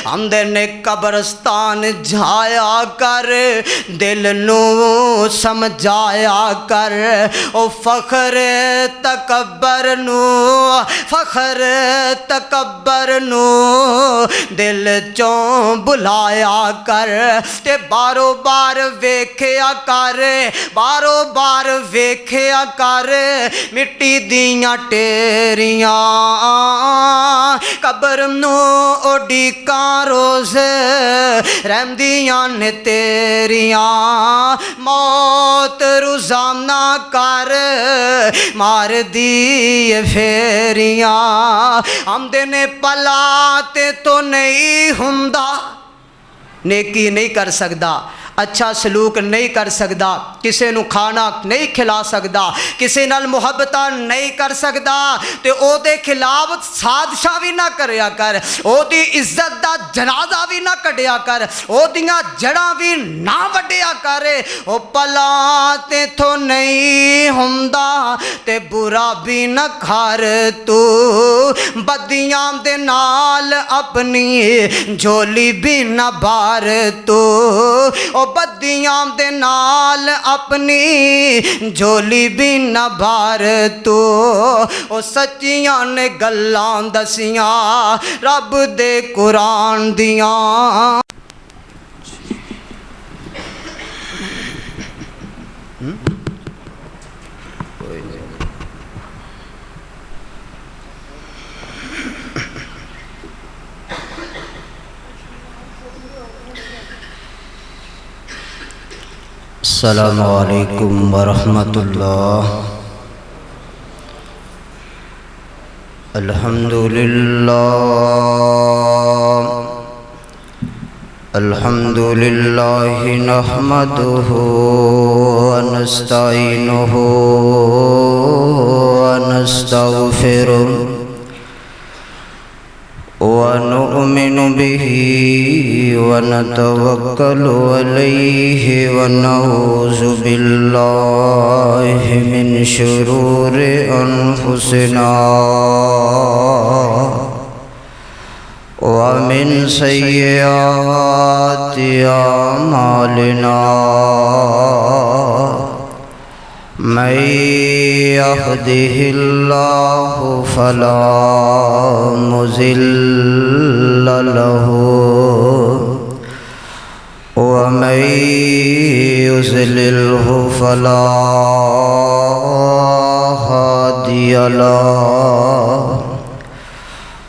آندے نے قبرستان جھایا کر دل نو سمجھایا کر او فخر تکبر نو فخر تکبر نو دل چوں بلایا کر تے بارو بار ویکھیا کر بارو بار ویکھیا کر مٹی دیاں ٹیریاں قبر نو اڈیکاں روز رہندیاں نے تیریاں موت روزانہ کر مار دی پھیریاں آمدے نے پلا تے تو نہیں ہوندا نیکی نہیں کر سکدا اچھا سلوک نہیں کر سکدا کسے نو کھانا نہیں کھلا سکدا کسے نال محبتہ نہیں کر سکدا تے او دے خلاف سازشاں بھی نہ کریا کر او دی عزت دا جنازہ بھی نہ کڈیا کر او دیاں جڑاں بھی نہ وڈیا کر او پلا تے تو نہیں ہوندا تے برا بھی نہ کر تو بدیاں دے نال اپنی جھولی بھی نہ بار تو او بدیاں دے نال اپنی جھولی بھی نہ بھار تو او سچیاں نے گلاں دسیاں رب دے قرآن دیاں السلام علیکم ورحمۃ اللہ الحمد للہ نحمدہ ونستعینہ ونستغفرہ ونؤمن به ونتوکل علیہ ونعوذ باللہ من شرور انفسنا ومن سیئات اعمالنا من يهده الله فلا مضل له ومن يضلله فلا هادي له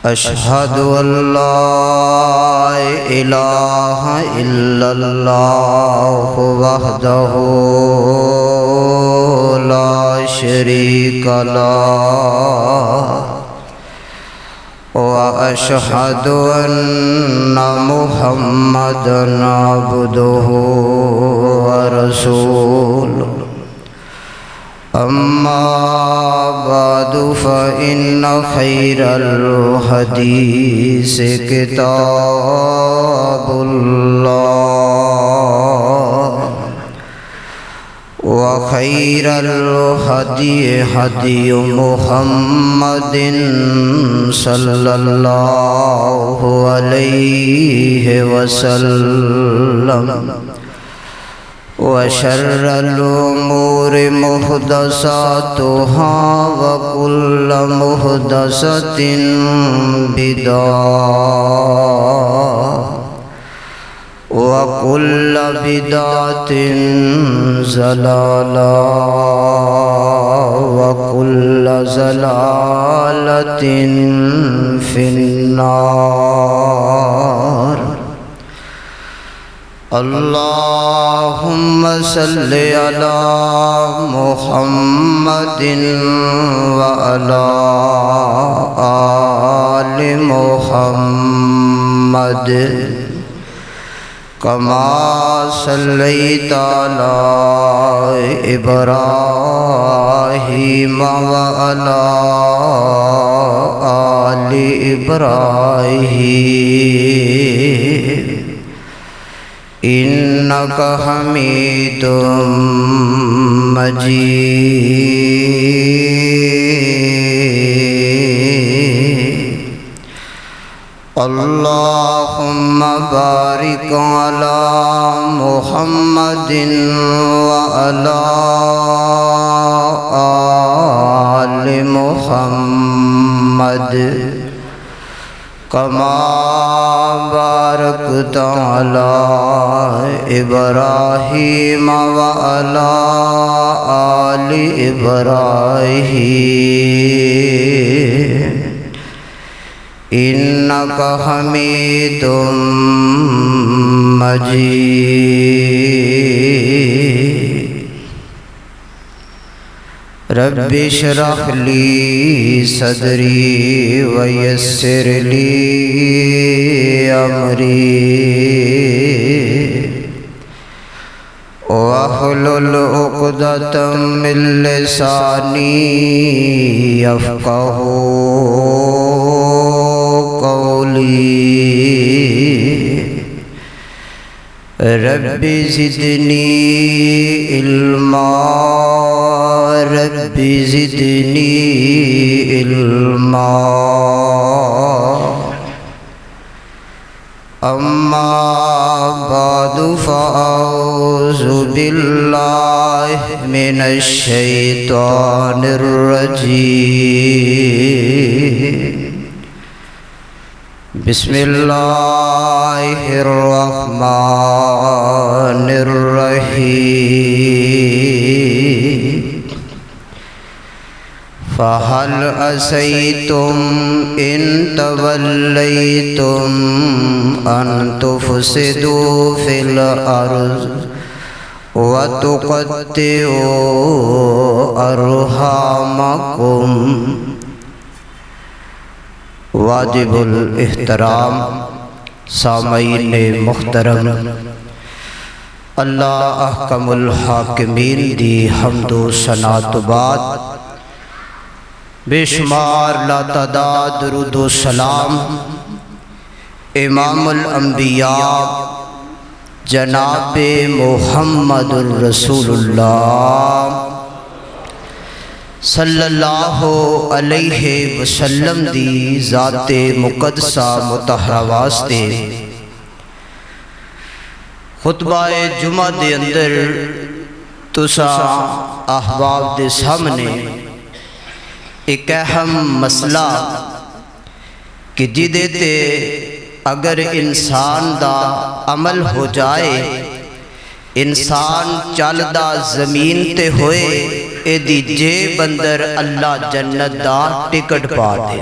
أشهد أن لا إله إلا الله وحده لا شريك له وأشهد أن محمدًا عبده ورسوله أما بعد فإن خير الحديث كتاب الله وخير الهدي هدي محمد صلى الله عليه وسلم وشر الأمور محدثاتها وكل محدثة بدعة وكل بدعة ضلالة وكل ضلالة في النار اللهم صل على محمد وعلى آل محمد كما صليت على إبراهيم وعلى آل إبراهيم إنك حميد مجيد اللهم اللهم بارك على محمد وعلى آل محمد كما باركت على إبراهيم وعلى آل إبراهيم إنك حميد مجيد رب اشرح لي صدري ويسر لي أمري واحلل عقدة من لساني يفقهوا قولي رب زدني علما رب زدني علما أما بعد فأعوذ بالله من الشيطان الرجيم بسم الله الرحمن الرحيم فهل عسيتم إن توليتم أن تفسدوا في الأرض وتقطعوا أرحامكم واجب الاحترام سامعین محترم، اللہ احکم الحاکمین دی حمد و ثنا تو بعد بے شمار لا تعداد درود و سلام امام الانبیاء جناب محمد الرسول اللہ صلی اللہ علیہ وسلم دی ذات مقدسہ مطہرہ واسطے خطبہ جمعہ دے اندر تسا احباب دے سامنے ایک اہم مسئلہ کہ جدے تے اگر انسان دا عمل ہو جائے انسان چالدہ زمین تے ہوئے اے دی جیب اندر اللہ جنت دا ٹکٹ پا دے،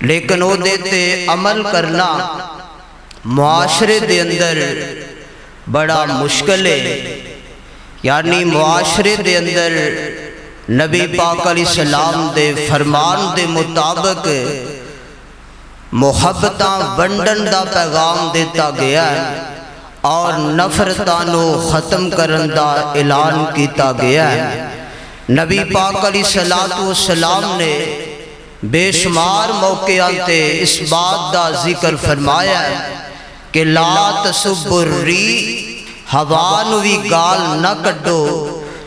لیکن وہ دیتے عمل کرنا معاشرے دے اندر بڑا مشکل ہے، یعنی معاشرے دے اندر نبی پاک علیہ السلام دے فرمان دے مطابق محبتاں ونڈن دا پیغام دیتا گیا ہے اور نفرتانو ختم کرن دا اعلان کیتا گیا ہے۔ نبی پاک علیہ السلام نے بے شمار موقعوں تے اس بات دا ذکر فرمایا ہے کہ لا تسبوا الری، ہوا نو وی گال نہ کڈو،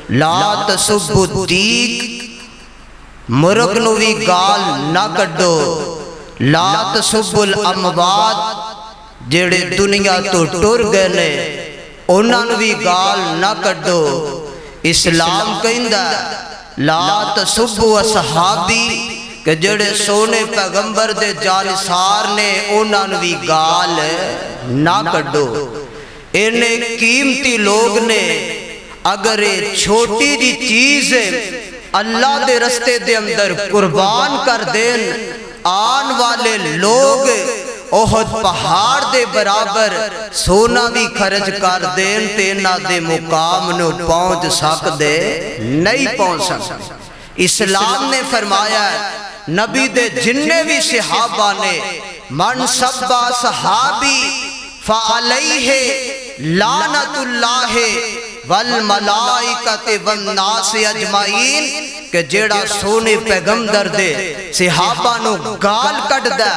لا تسبوا الدیک، مرغ نو وی گال نہ کڈو، لا تسبوا الاموات، جڑے دنیا تو ٹر گئے نے انہاں نو بھی گال نہ کڈو۔ اسلام کہندا لا تسبوا اصحابی کہ جڑے سونے پیغمبر دے جانثار نے انہاں نو بھی گال نہ کڈو۔ انہیں قیمتی لوگ نے اگر چھوٹی جی چیز اللہ دے رستے دے اندر قربان کر دین، آن والے لوگ احد پہاڑ دے برابر سونا بھی خرچ کر دین تے نہ دے مقام نو پہنچ سکدے نہیں پہنچ سکتے۔ اسلام نے فرمایا ہے نبی دے جننے بھی صحابہ نے من سبا صحابی فعلیہ لعنت اللہ والملائکۃ والناس اجمعین، کہ جیڑا سونے پیغمبر دے صحابہ نو گال کٹ دا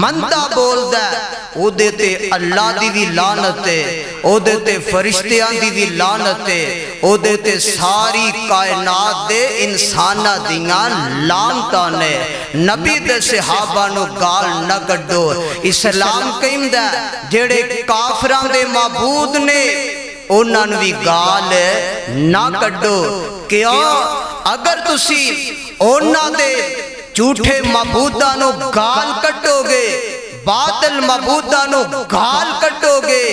مندہ بول دا او دیتے اللہ دی بھی لعنت ہے، او دیتے فرشتیاں دی بھی لعنت ہے، او دے تے ساری کائنات دے انسانہ دیاں لانتاں نے نبی دے صحابہ نو گال نہ کڈو اسلام کہیں دا جڑے کافران دے معبود نے انہاں نو بھی گال نہ کڈو کیوں اگر تسی انہاں دے جھوٹے معبوداں نو گال کڈو گے باطل معبوداں نو گال کڈو گے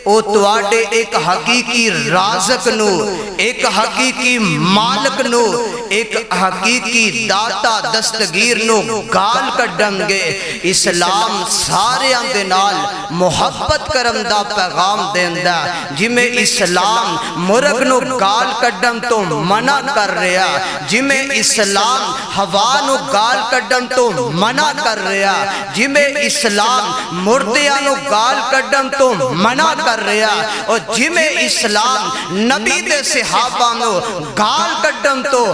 او تواڈے ایک حقیقی رازق نو ایک حقیقی مالک نو ایک حقیقی داتا دستگیر نو گال کڈن گے اسلام سارے دے نال محبت کرن دا پیغام دیندا جویں اسلام مرغ نو گال کڈن تو منع کر رہا جویں اسلام ہوا نو گال کڈن تو منع کر رہا جویں اسلام مردیاں نو گال کڈن تو منع کر رہا اور جویں اسلام نبی دے صحابہ نو گال کڈن تو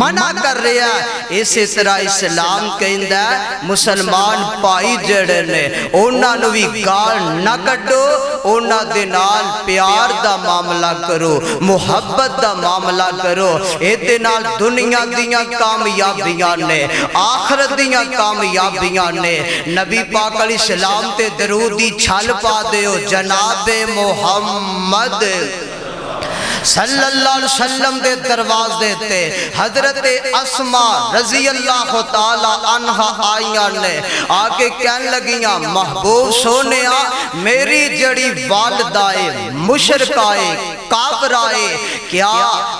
منع کر رہا اسی طرح اسلام کہندا مسلمان بھائی جڑے نے انہاں نو بھی گال نہ کڈو انہاں دے نال پیار دا معاملہ کرو محبت دا معاملہ کرو اے دے نال دنیا دیاں کامیابیاں نے آخرت دیاں کامیابیاں نے نبی پاک علیہ السلام تے درودی چھل پا دیو جناب محمد صلی اللہ علیہ وسلم دے دروازے تے حضرت اسماء رضی اللہ تعالی عنہ آئیاں نے آکے کہنے لگیاں محبوب سونیا میری جڑی والدائے مشرکائے کافرائے کیا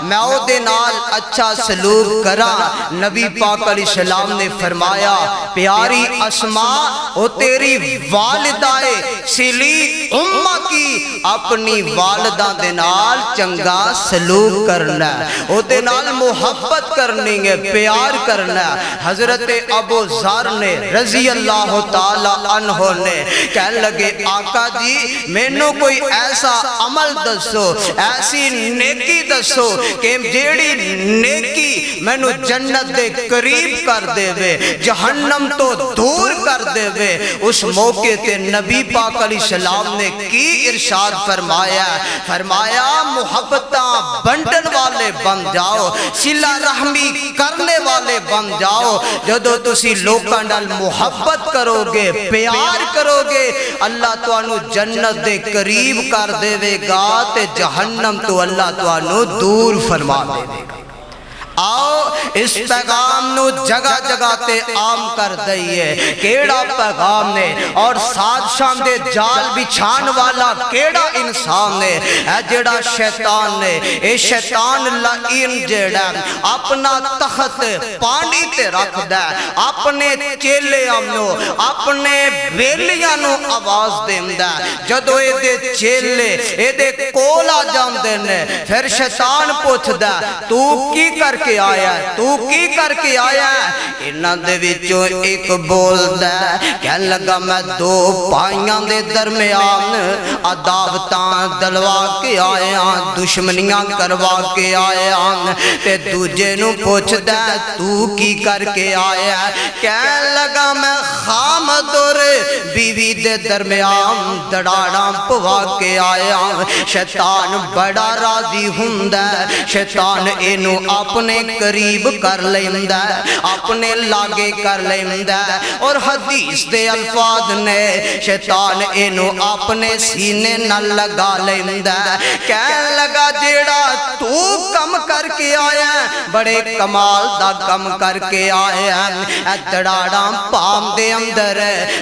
میں او دے نال اچھا سلوک کرا نبی پاک علیہ السلام نے فرمایا پیاری اسماء او تیری والدائے سلی امہ کی اپنی والدہ دے نال چنگا سلوک کرنا او دے نال محبت کرنی ہے پیار کرنا حضرت ابو ذر نے رضی اللہ تعالی عنہ نے کہنے لگے آقا جی مینوں کوئی ایسا عمل دسو ایسی نیکی دسو کہ جیڑی نیکی مینوں جنت دے قریب کر دے وے جہنم تو دور کر دے وے اس موقع تے نبی پاک علیہ السلام نے کی ارشاد فرمایا محبتاں بنڈن والے بن جاؤ صلہ رحمی کرنے والے بن جاؤ جدو تسی لوکاں نال محبت کرو گے پیار کرو گے اللہ تانوں جنت دے قریب کر دے گا تے جہنم تو اللہ تانوں دور فرما دے گا آؤ اس پیغام نو جگہ جگہ تے عام کر دئیے کیڑا پیغام نے اور ساتھ شام دے جال بچھان والا کیڑا انسان نے اے جڑا شیطان نے اے شیطان لعین جڑا اپنا تخت پانی تے رکھ دے اپنے چیلے آمنو اپنے بیلیاں نو آواز دیں دے جدو اے دے چیلے اے دے کولا جان دینے پھر شیطان پوچھ دے تو کی کر کے آیا ہے تو کی کر کے آیا ہے انہاں دے وچوں ایک بول دے کہن لگا میں دو پائیاں دے درمیان عداوتاں دلوا کے آیا دشمنیاں کروا کے آیا تے دوجے نو پوچھ دے تو کی کر کے آیا ہے کہن لگا میں خامد اور بیوی دے درمیان دڑاڑاں پوا کے آیا شیطان بڑا راضی ہوندا شیطان اینو اپنے قریب کر لیندہ اپنے لاگے کر لیندہ اور حدیث دے الفاظ نے شیطان اینو اپنے سینے نہ لگا لیندہ کہنے لگا جیڑا تو کم کر کے آیا بڑے کمال دا کم کر کے آیا دڑاڑاں پام دے اندر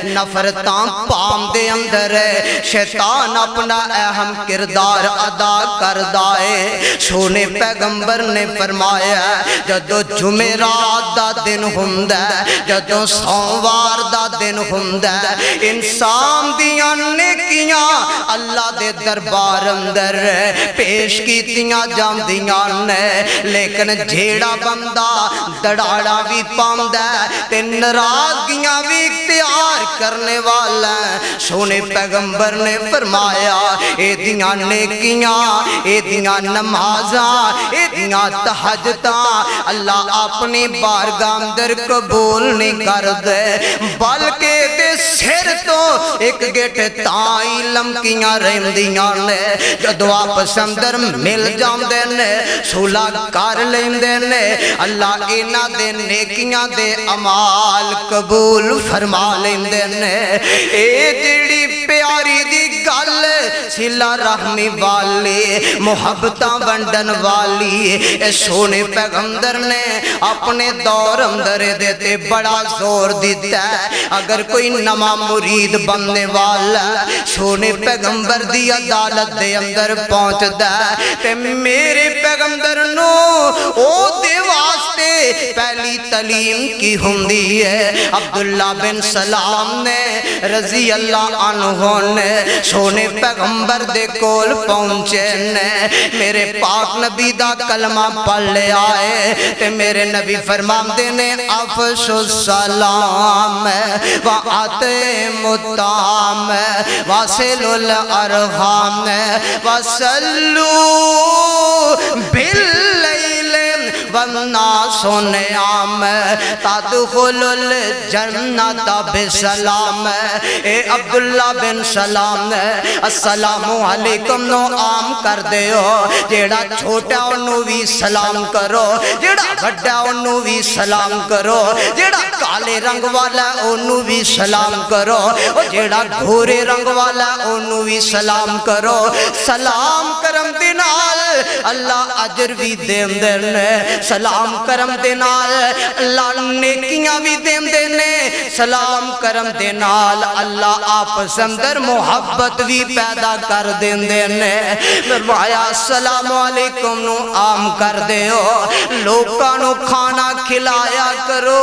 نفرتاں پام دے اندر شیطان اپنا اہم کردار ادا کر دائے سونے پیغمبر نے فرمایا جدو جمعرات دا دن ہوندا جدو سوموار دا دن ہوندا انسان دیاں نیکیاں اللہ دے دربار اندر پیش کیتیاں جاندیاں نے لیکن جیڑا بندہ دڑاڑا بھی پاوندا تے ناراضگیاں بھی اختیار کرنے والا سونے پیغمبر نے فرمایا اے دیاں نیکیاں اے دیاں نمازاں اے دیاں تہجد اللہ اپنی بارگاہ اندر قبول نہیں کر دے، بلکہ دے سر تو ایک گیٹ تائی لمکیاں رہندیاں نے، جدو آپس اندر مل جاندے نے صلح کر لیندے نے، اللہ اینا دے نیکیاں دے عمال قبول فرما لیندے نے۔ اے جڑی پیاری دی گل صلہ رحمی والی، محبتاں ونڈن والی، اے سونے پیغمبر نے اپنے دور اندر دیتے بڑا زور دیتا ہے۔ اگر کوئی نما مرید بننے والا سونے پیغمبر دی عدالت دے اندر پہنچ دا تے میرے پیغمبر نو او دے واسطے پہلی تعلیم کی ہوندی ہے۔ عبداللہ بن سلام نے رضی اللہ عنہ نے سونے پیغمبر دے کول پہنچے نے، میرے پاک نبی دا کلمہ پڑھ لے آئے تے میرے نبی فرماندے نے افشو السلام وَأَطْعِمُ الطَّعَامَ وَصِلُوا الْأَرْحَامَ وَصَلُّوا بِاللَّيْلِ وَالنَّاسُ نِيَامٌ تَدْخُلُوا الْجَنَّةَ بِسَلام۔ اے عبداللہ بن سلام السلام علیکم نو عام کر دیو، جیڑا چھوٹا انہوں بھی سلام کرو، جیڑا بڑا انہوں بھی سلام کرو، جیڑا کالے رنگ والا انہوں بھی سلام کرو، جیڑا گھورے رنگ والا انہوں بھی سلام کرو۔ سلام کرم دینال اللہ عجر بھی دیم دینے، سلام کرم دینال اللہ نیکیاں بھی دیم دینے، سلام کرم دینال اللہ آپس اندر محبت بھی پیدا کر دین دینے۔ فرمایا السلام علیکم نو عام کر دیو، لوکاں نو کھانا کھلایا کرو،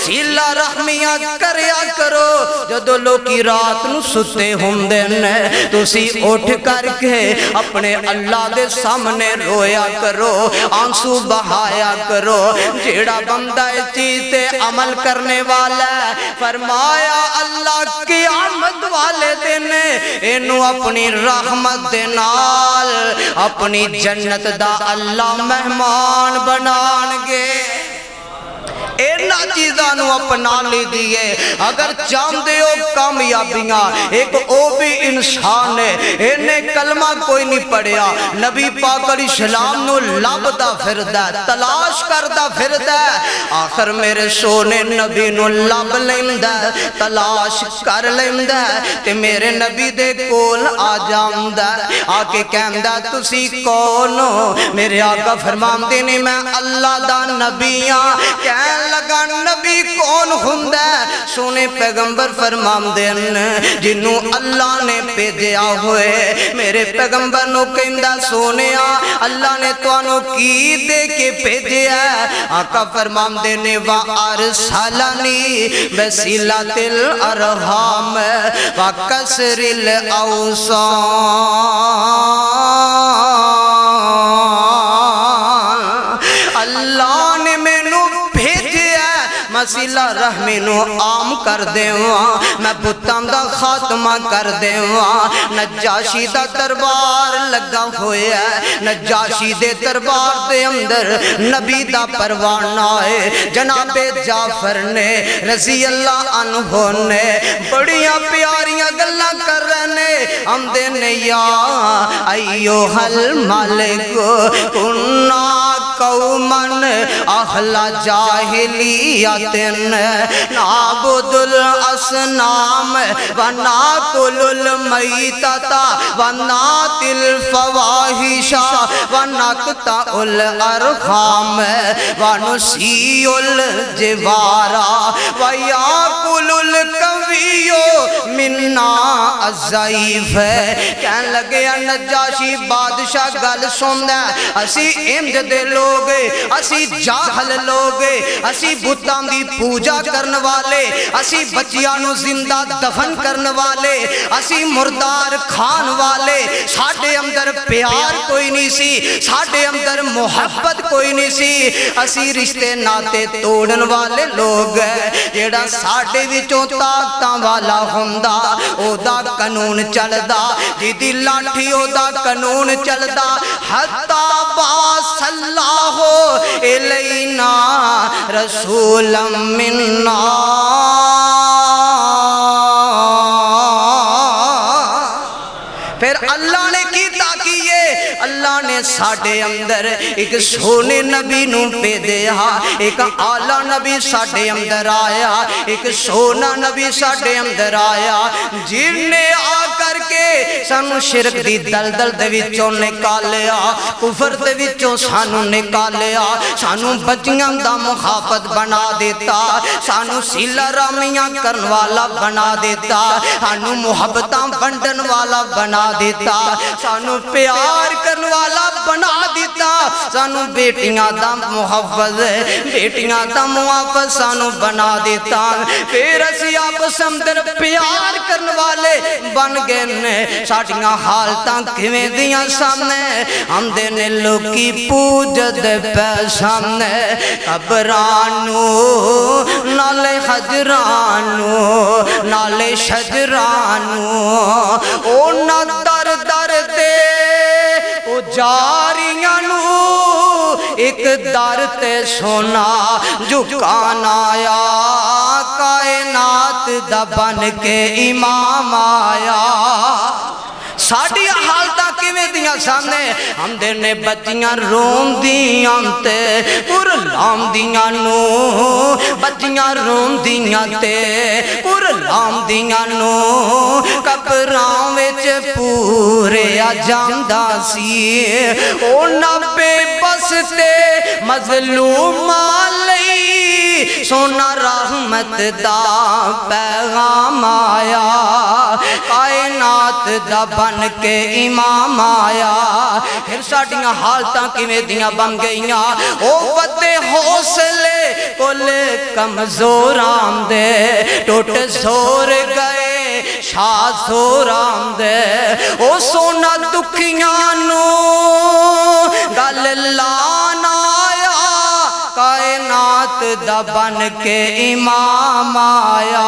صلہ رحمیاں کریا کرو، جدو لوکی رات نو ستے ہوندے نے تسی اٹھ کر کے اپنے اللہ دے سامنے رویا کرو، آنسو بہایا کرو۔ جیڑا بندہ اس چیز تے عمل کرنے والا ہے، فرمایا اللہ قیامت والے دن اینو اپنی رحمت دے نال اپنی جنت دا اللہ مہمان بنان گے۔ اینا چیزانو اپنا لی دیئے، اگر چاندے ہو کامیابیاں، ایک او بھی انسان ہے، انہیں کلمہ کوئی نہیں پڑھیا، نبی پاک علیہ السلام نو لابدہ پھردہ تلاش کردہ پھردہ، آخر میرے سونے نبی نو لاب لیندہ تلاش کر لیندہ تے میرے نبی دے کول آ جاندہ، آکے کہندہ تسی کونو، میرے آقا فرمان دینے میں اللہ دا نبیاں، کہن لگا نبی کون ہوندہ، سونے پیغمبر فرمان دین جنہوں اللہ نے بھیجا ہوئے، میرے پیغمبر نو کہندہ سونے اللہ نے توانو کی دے کے بھیجا، آقا فرمان دینے وَأَرْسَلَنِي بِصِلَةِ الْأَرْحَامِ وَكَسْرِ الْأَوْصَانِ۔ اللہ نے مینوں صلہ رحمی نو عام کر دیواں، میں بتاں دا خاتمہ کر دیواں۔ نجاشی دا دربار لگا ہویا ہے، نجاشی دے دربار دے اندر نبی دا پروانہ ہے، جناب جعفر نے رضی اللہ عنہ نے بڑیاں پیاریاں گلاں کر رہنے، ہم دینے یا ایوہ الملک کننا قومن اہل جاہلیت نعبد الاسنام وناکل المیتۃ وناتی الفواحش ونقطع الارحام ونسی الجوار ویاکل القوی منا الضعیف۔ کہنے لگے نجاشی بادشاہ گل سندا، اسی امجد دے لوگ، اسی جاہل لوگ، اسی بتاں دی پوجا کرن والے، اسی بچیاں نو زندہ دفن کرن والے، اسی مردار کھان والے، ساڈے اندر پیار کوئی نہیں سی، ساڈے اندر محبت کوئی نہیں سی، اسی رشتے ناتے توڑن والے لوگ ہیں۔ جیڑا ساڈے وچوں طاقتاں والا ہوندا او دا قانون چلدا، جدی لاٹھی او دا قانون چلدا، حتی با صلی اللہ الینا رسولا منا. پھر اللہ نے کی تاکیے اللہ نے ساڑھے اندر ایک سونے نبی نو پہ دیا, ایک آلہ نبی ساڑھے اندر آیا, ایک سونا نبی ساڑھے اندر آیا جن نے آ کر کے سانو شرک دی دلدل دے وچوں نکالیا, کفر دے وچوں سانو نکالیا, سانو بچیاں دا محافظ بنا دیتا, سانو سیلا رامیاں کرن والا بنا دیتا, سانو محبتاں ونڈن والا بنا دیتا, سانو پیار کرن والا بنا دیتا, سانو بیٹیاں دا محافظ بیٹیاں دا محافظ سانو بنا دیتا. پھر اسی آپس اندر پیار کرن والے بن گئے نے. ساڑیاں حالتاں کیویں دیاں سامنے ہم دے نے لوکی پوجد پہ سامنے, قبرانو نالے حجرانو نالے شجرانو او نہ در در دے او جاریاں نو ایک در تے سونا جھکان آیا, کائنات دا بن کے امام آیا. ساڑی حالتاں کیویں دیاں سامنے ہم دے نے بچیاں روم دیاں تے قرلام دیاں نو, بچیاں روم دیاں تے قرلام دیاں نو, قبراں وچ پورے جاندا سی او نبے بس تے مظلوم لئی سونا رحمت دا پیغام آیا, کائنات دا بن کے امام آیا. پھر ساڑیاں حالتاں کیویں دیاں بن گئیاں, او وتے حوصلے کل کمزور آمدے, ٹوٹ زور گئے شاہ زور آمدے, او سونا دکھیاں نو گل لان آیا, کائنات دا بن کے امام آیا.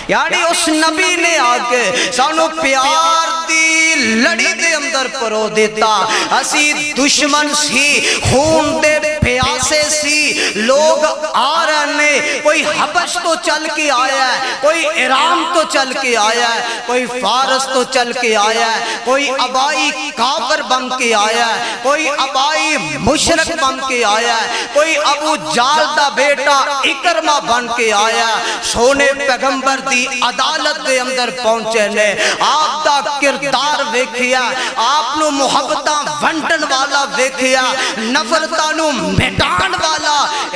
یعنی اس نبی نے آکے سانو پیار دی لڑی دے اندر پرو دیتا. اسی دشمن سی, خون دے پیاسے سی, لوگ آ رہے ہیں, کوئی حبش تو چل کے آیا ہے, کوئی ایران تو چل کے آیا ہے, کوئی فارس تو چل کے آیا ہے, کوئی ابائی کافر بن کے آیا ہے, کوئی ابائی مشرک بن کے آیا ہے, کوئی ابو جال دا بیٹا اکرمہ بن کے آیا ہے. سونے پیغمبر دی عدالت دے اندر پہنچے نے, آپ دا کردار ویکھیا, آپ نو محبتاں ونڈن والا ویکھیا, نفرتاں نو مٹان والا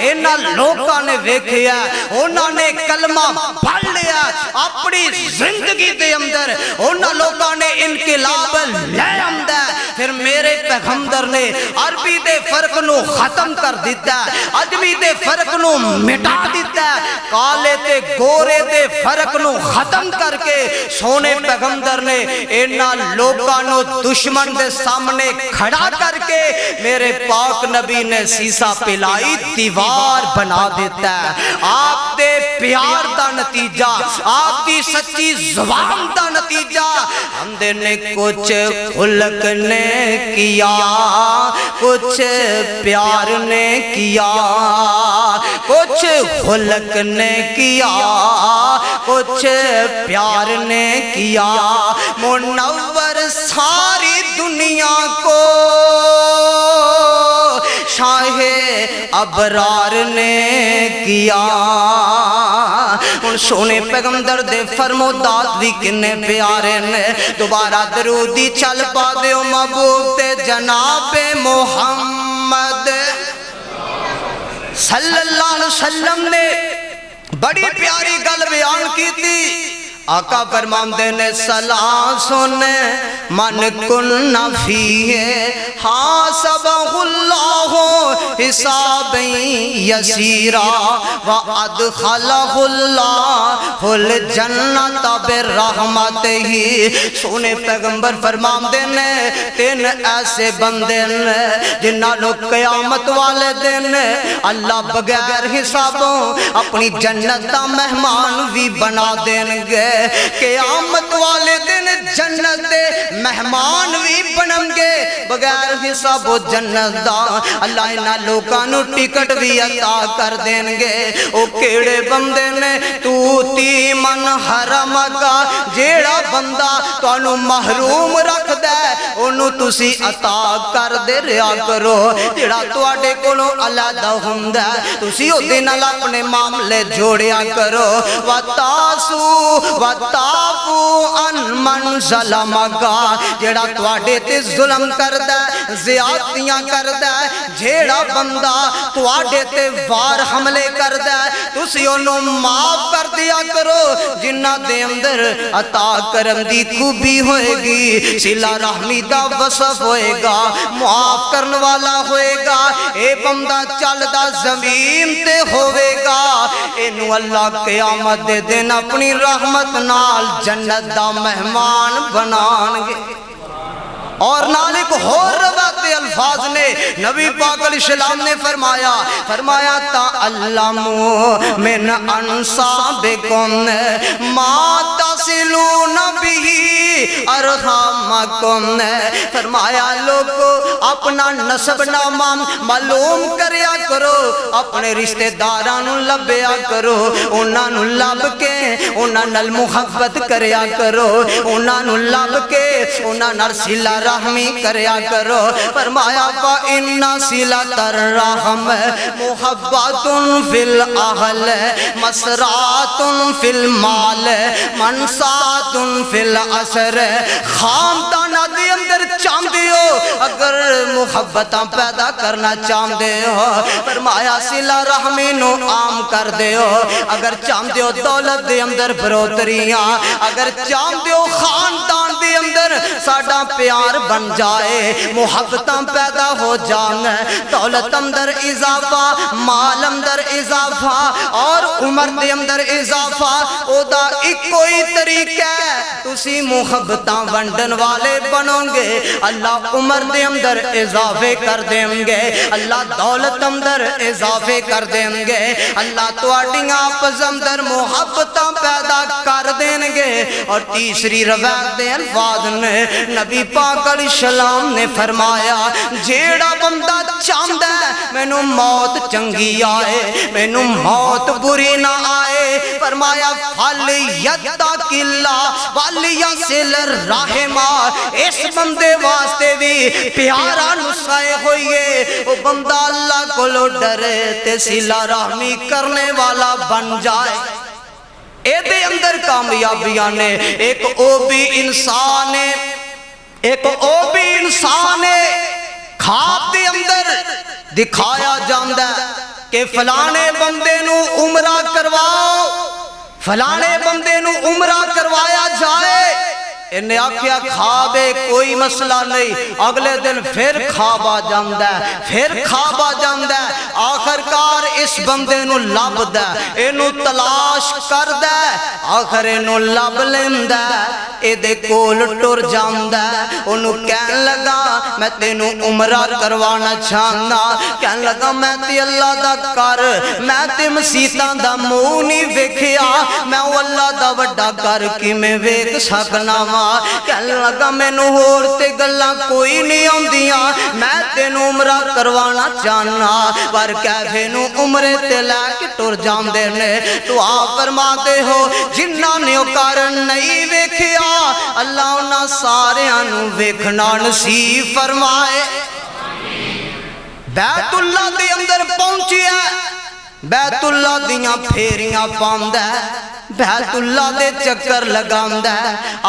انہاں لوکاں نے ویکھیا, انہاں نے کلمہ پڑھ لیا اپنی زندگی دے اندر, انہاں لوکاں نے انقلاب لے آندا. پھر میرے پیغمبر نے عربی دے فرق نو ختم کر دیتا, عجمی دے فرق نو مٹا دیتا, کالے تے گورے دے فرق نو ختم کر کے سونے پیغمبر نے انہاں لوکاں نو دشمن دے سامنے کھڑا کر کے میرے پاک نبی نے سیسا پلائی دیوار بنا دیتا ہے. آپ دے پیار دا نتیجہ, آپ دی سچی زبان دا نتیجہ, ہم دے نے کچھ خلق نے کیا, کچھ پیار نے کیا, کچھ خلق نے کیا, کچھ پیار نے کیا. منور ساری دنیا کو شاہ ابرار نے کیا. ان سونے پیغمبر دے فرمودات بھی کنے پیارے نے. دوبارہ درودی چل پا دیو محبوب تے جناب محمد صلی اللہ علیہ وسلم نے بڑی پیاری گل بیان کی تھی. آقا فرماندے نے سلام سنے من کن فیہ حاسبہ اللہ حساب یسیرا وادخلہ اللہ الجنت برحمتہ. سونے پیغمبر فرماندے نے تین ایسے بندے نے جنہاں نو قیامت والے دن اللہ بغیر حسابوں اپنی جنت دا مہمان بھی بنا دیں گے. قیامت والے دن جنت دے مہمان بھی بنن گے بغیر حساب و جنت دا اللہ انہاں لوکاں نو ٹکٹ بھی عطا کر دین گے او کیڑے بندے نے توتی من حرم کا جیڑا بندہ تانوں محروم رکھ دے اونوں تسی عطا کر دے ریا کرو جیڑا تواڈے کولوں علیحدہ ہوندا تسی او دے نال اپنے معاملے جوڑیا کرو وَتَعْفُو عَنْ مَنْ ظَلَمَكَ جیڑا تواڈے تے ظلم کردا زیادتیاں کردا جیڑا بندہ تواڈے تے وار حملے کردا تسی اونوں معاف کر دیا کرو جنہ دے اندر عطا کرم دی خوبی ہوئے گی صلہ رحمی دا وصف ہوئے گا معاف کرن والا ہوئے گا اے بندہ چلدا زمین تے ہوئے گا اینو اللہ قیامت دے دن اپنی رحمت نال جنت دا مہمان بنان گے اور نال ایک اور روایت الفاظ نے نبی پاک علیہ السلام نے فرمایا تعلموا من انصابکم ما تصلون به ارحامکم فرمایا لوگو اپنا نسب نامہ معلوم کریا کرو اپنے رشتہ داراں لبیا کرو انہاں نوں لب کے انہاں نال محبت کریا کرو انہاں نوں لب کے انہاں نال صلہ رحمی کریا کرو فرمایا فَإِنَّ صِلَةَ الرَّحْمِ مُحَبَّةٌ فِي الْأَهْلِ مَسْرَاتٌ فِي الْمَالِ مَنْسَاتٌ فِي الْأَسْرِ خاندانہ دے اندر چاہتے ہو اگر محبتاں پیدا کرنا چاہتے ہو فرمایا صلہ رحمی نو عام کر دے ہو اگر چاہتے ہو دولت دے اندر بروتریاں اگر چاہتے ہو خاندان دے اندر ساڈا پیار بن جائے محبتاں پیدا ہو جانا دولت اندر اضافہ مال اندر اضافہ اور عمر دے اندر اضافہ او دا ایک کوئی طریقہ ہے تسی محبتاں ونڈن والے بنو گے اللہ عمر دے اندر اضافے کر دیں گے اللہ دولت اندر اضافے کر دیں گے اللہ تواڈیاں آپس اندر محبتاں پیدا کر دیں گے اور تیسری روایت دے الفاظ نے نبی پاک علیہ السلام نے فرمایا جیڑا بندہ چاہتا ہے مینوں موت چنگی آئے مینوں موت بری نہ آئے فرمایا فَلْيَتَّقِ اللَّهَ وَلْيَصِلِ الرَّحِمَ اس بندے واسطے بھی پیارا نسخے ہوئیے وہ بندہ اللہ کو لو ڈرے تے صلہ رحمی کرنے والا بن جائے اے دے اندر کامیابیاں نے ایک او بھی انسان خواب دے اندر دکھایا جاندہ کہ فلانے بندے نو عمرہ کرواؤ فلانے بندے نو عمرہ کروایا جائے انہیں آکھیا خواب ہے کوئی مسئلہ نہیں اگلے دن پھر خواب آ جاندہ ہے پھر خواب آ جاندہ ہے آخرکار اس بندے نو لب دے انو تلاش کر دے آخر انو لب لیندہ اے دے کول ٹر جاندہ انو کہن لگا میں تینو عمرہ کروانا چاہنا کہن لگا میں تی اللہ دا کر میں تی مسیطان دا مونی ویکھیا میں اللہ دا وڈا کر کی میں ویک سکنا کہنے لگا میں نو ہوڑتے گلہ کوئی نہیں ہوں دیا میں تینو عمرہ کروانا چاہنا پر کیفے نو عمرے تے لے کے ٹر جام دینے تو آپ فرما دے ہو جنہ نے کارن نہیں ویکھیا اللہ انہا سارے انو ویکھنا نصیب فرمائے بیت اللہ دے اندر پہنچی ہے بیت اللہ دیاں پھیریاں پاندہ بیت اللہ دے چکر لگاندہ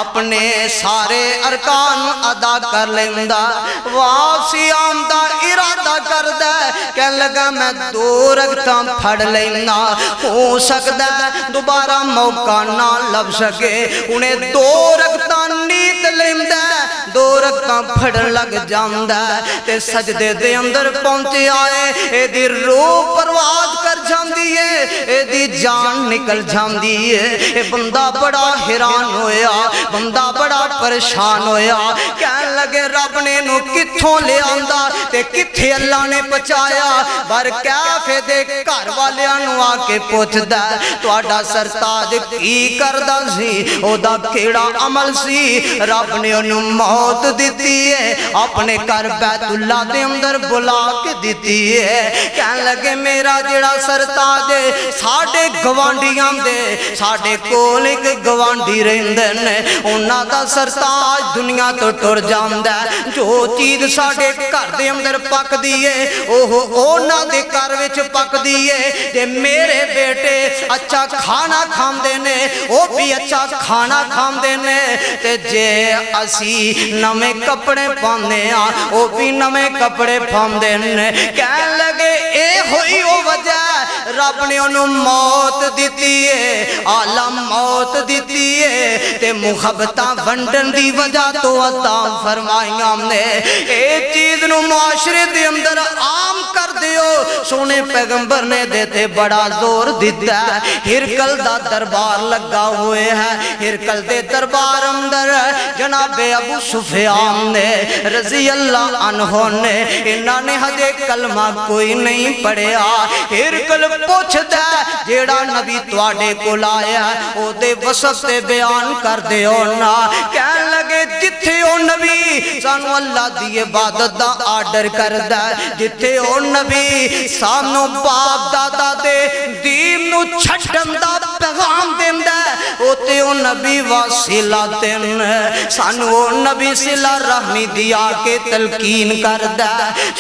اپنے سارے ارکان ادا کر لیندہ واپسی آمدہ ارادہ کردہ کہنے لگا میں 2 رکھتاں پھڑ لینا ہو سکتا دوبارہ موقع نہ لب سکے انہیں 2 رکھتاں نیت لیندہ 2 رکھتاں پھڑ لگ جاندہ تے سجدے دے اندر پہنچے آئے اے دی روح پرواز کر جاندی ہے اے دی جان نکل جاندی ہے اے بندہ بڑا حیران ہویا بندہ بڑا پریشان ہویا کہن لگے رب نے نو کتھوں لے آندا تے کتھے اللہ نے پہنچایا بر کیفے دے گھر والیاں نو آ کے پوچھدا تہاڈا سرتاج کی کردا سی او دا کیڑا عمل سی رب نے انہوں موت دیتی ہے اپنے گھر بیت اللہ دے اندر بلا کے دیتی ہے کہن لگے میرا جڑا سرتاج ہے ساڈے گوانڈیاں دے ساڈے کول ایک گوانڈی رہندے نے انہاں دا سرتاج دنیا تو ٹر جاندا ہے جو چیز ساڈے گھر دے اندر پکدی ہے انہاں دے گھر وچ پکدی ہے تے میرے بیٹے اچھا کھانا کھاندے نے او بھی اچھا کھانا کھاندے نے تے جے اسی نویں کپڑے پاندے ہاں او بھی نویں کپڑے پاندے نے کہن لگے اے ہوئی او وجہ رب نے انہوں موت دیتی ہے عالم موت دیتی ہے تے محبتاں ونڈن دی وجہ تو عطا فرمائیاں نے اے چیز نو معاشرے دے اندر عام کر دیو سونے پیغمبر نے دیتے بڑا زور دیتا ہے ہرکل دا دربار لگا ہوئے ہیں ہرکل دے دربار اندر جناب ابو سفیان نے رضی اللہ عنہ نے انہاں نے حدے کلمہ کوئی نہیں پڑھیا ہرکل پوچھتا جیڑا نبی تواڈے کول آیا او دے وصف تے بیان کر دیو نا کہن لگے جتھے او نبی سانو اللہ دی عبادت دا آرڈر کردا جتھے او نبی سانو باپ دادا دے دین نو چھڈن دا پیغام دیندا او تے او نبی واسلہ دین سانو او نبی صلہ رحمی دیا کے تلقین کردا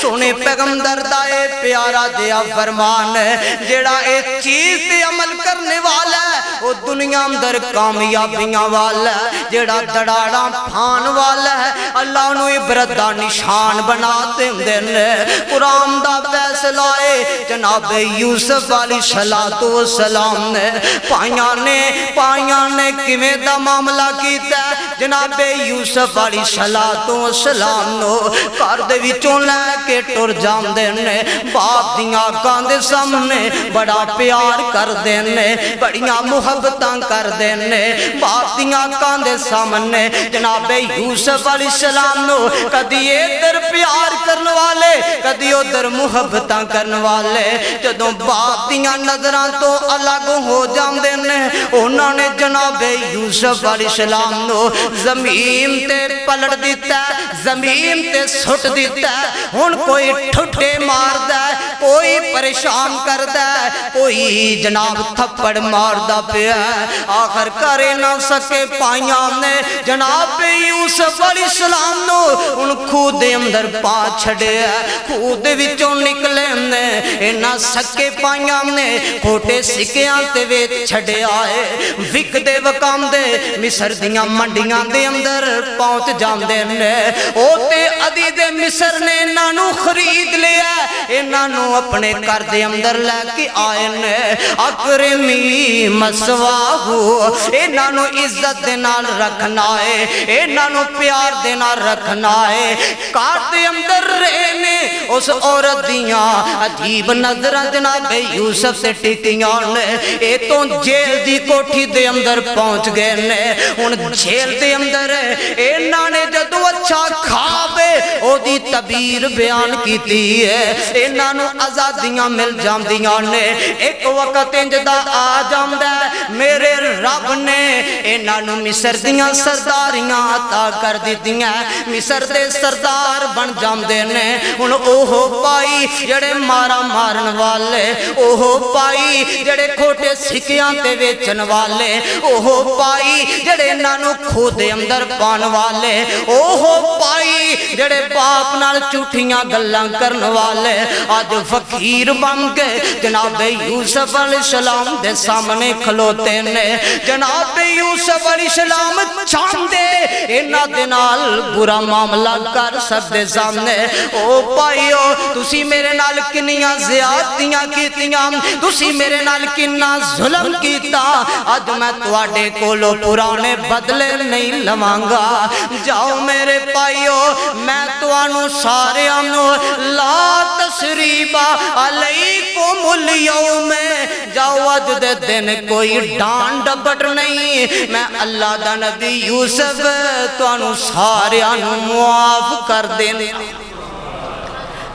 سونے پیغمبر دا اے پیارا دیا فرمان جیڑا اے چیز تے عمل کرنے والا ہے وہ دنیا اندر کامیابیاں والا ہے جیڑا دڑاڑا پھان والا ہے اللہ انہوں عبرت دا نشان بناتے ہیں قرآن دا فیصلہ ہے جناب یوسف علیہ السلام نے پائیاں نے کمیں دا معاملہ کیتا ہے جناب یوسف علیہ السلام نو کار دے وچوں لے کے ٹر جاندے نے باپ دیاں آنکھاں دے سامنے بڑا پیار کر دینے بڑیاں محبتاں کر دینے باپ دیاں آنکھاں دے سامنے جناب یوسف علیہ السلام نو کدی ادھر پیار کرنے والے کدی ادھر محبتاں کرنے والے جدوں باپ دیاں نظراں تو الگ ہو جاندے نے انہوں نے جناب یوسف علیہ السلام نو زمین تے پلٹ دیتا ہے زمین تے سٹ دیتا ہے ہن کوئی ٹھٹے ماردا ہے کوئی پریشان کردا ہے کوئی جناب تھپڑ ماردا پیا ہے آخر کرے نہ سکے پائیاں نے جناب یوسف علیہ السلام نو ان خود دے اندر پا چھڑے خود دے وچوں نکلے نے انہاں سکے پائیاں نے کھوٹے سکیاں تے ویچ چھڑے آئے وک دے وکام دے مصر دیاں منڈیاں دے اندر پہنچ جاندے نے او تے عدید مصر نے انہاں نو خرید لیا انہاں نو اپنے گھر دے اندر لے کے آئے نے اکرمی مسواہو انہاں نو عزت دے نال رکھنا ہے انہاں نو پیار دے نال رکھنا ہے گھر دے اندر رہنے اس عورت دیاں عجیب نظراں جناب یوسف سے ٹکیاں نے اے تو جیل دی کوٹھی دے اندر پہنچ گئے نے ان جیل دے اندر انہاں نے جدو اچھا کھابے او دی تعبیر بیان کیتی ہے انہاں نو آزادیاں مل جاندیاں نے ایک وقت انجدہ آ جاندا میرے رب نے انہاں نو مصر دیاں سرداریاں عطا کر دتیاں مصر دے سردار بن جاندے نے ہن اوہ پائی جڑے مارا مارن والے اوہ پائی جڑے کھوٹے سکیاں تے ویچن والے اوہ پائی جڑے انہاں نو کھو دے اندر پان والے اوہ پائی جڑے باپ نال جھوٹیاں گلاں کرن والے آج فقیر بن گئے جناب یوسف علیہ السلام دے سامنے کھلوتے نے جناب یوسف علیہ السلام چاندے انہاں دے نال برا معاملہ کر سکتے سامنے او پائیو تسی میرے نال کنیاں زیادتیاں کیتیاں تسی میرے نال کننا ظلم کیتا آج میں تواڈے کولو پرانے بدلے نہیں لوانگا جاؤ میرے پائیو میں توانو سارے آنو لا تسریبا علیکم علیکم اليوم جاؤ اج دے دن کوئی ڈان ڈپٹ نہیں میں اللہ دا نبی یوسف تانوں ساریاں نوں معاف کر دینا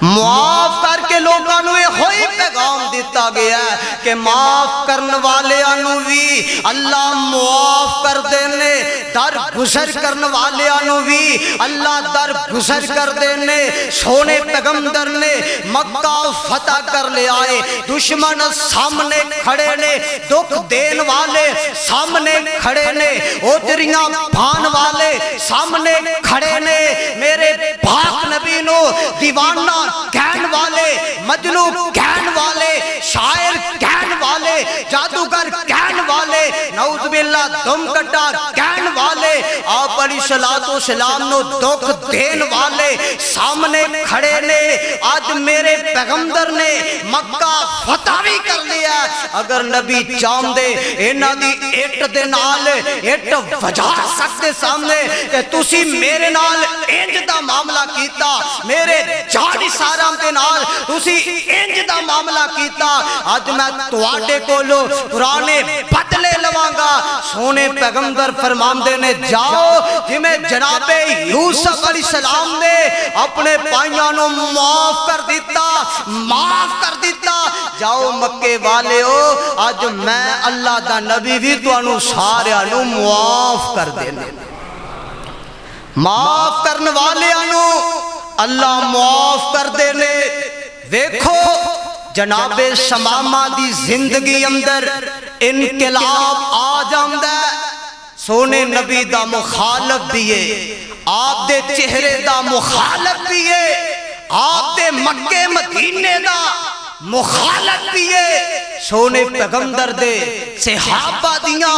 معاف کر کے لوگاں نوں ہوئی پیغام دیتا گیا ہے کہ معاف کرن والیاں نوں بھی اللہ معاف کر دینے در گزر کرن والیاں نوں بھی اللہ در گزر کر دینے سونے پیغمبر نے مکہ فتح کر لے آئے دشمن سامنے کھڑے نے دکھ دین والے سامنے کھڑے نے اوتریاں بھان والے سامنے کھڑے نے میرے پاک نبی نو دیوانہ کہن والے مجنو کہن والے شاعر کہن والے جادوگر کہن والے نعوذ باللہ دم کٹا کہن والے آپ علیہ السلام نو دکھ دین والے سامنے کھڑے نے آج میرے پیغمبر نے مکہ فتح بھی کر لیا اگر نبی چاہم دے اینا دی ایٹ دے نال ایٹ وجہ سکتے سامنے کہ تسی میرے نال انج دا معاملہ کیتا میرے جانی سارام دے نال تسی انج دا معاملہ کیتا آج میں تواڈے کولو پرانے بدلے لوانگا سونے پیغمبر فرمان دینے جاؤ جمیں جناب یوسف علیہ السلام نے اپنے پائیانوں معاف کر دیتا جاؤ مکے والے ہو آج میں اللہ دا نبی بھی تو انہوں سارے انہوں معاف کر دینے معاف کرنے والے انہوں اللہ معاف کر دینے دیکھو جناب شمامہ دی زندگی اندر انقلاب آ جاندہ سونے نبی دا مخالف بھی ہے آپ دے چہرے دا مخالف بھی ہے آپ دے مکے مدینے دا مخالف بھی ہے سونے پیغمبر دے صحابہ دیاں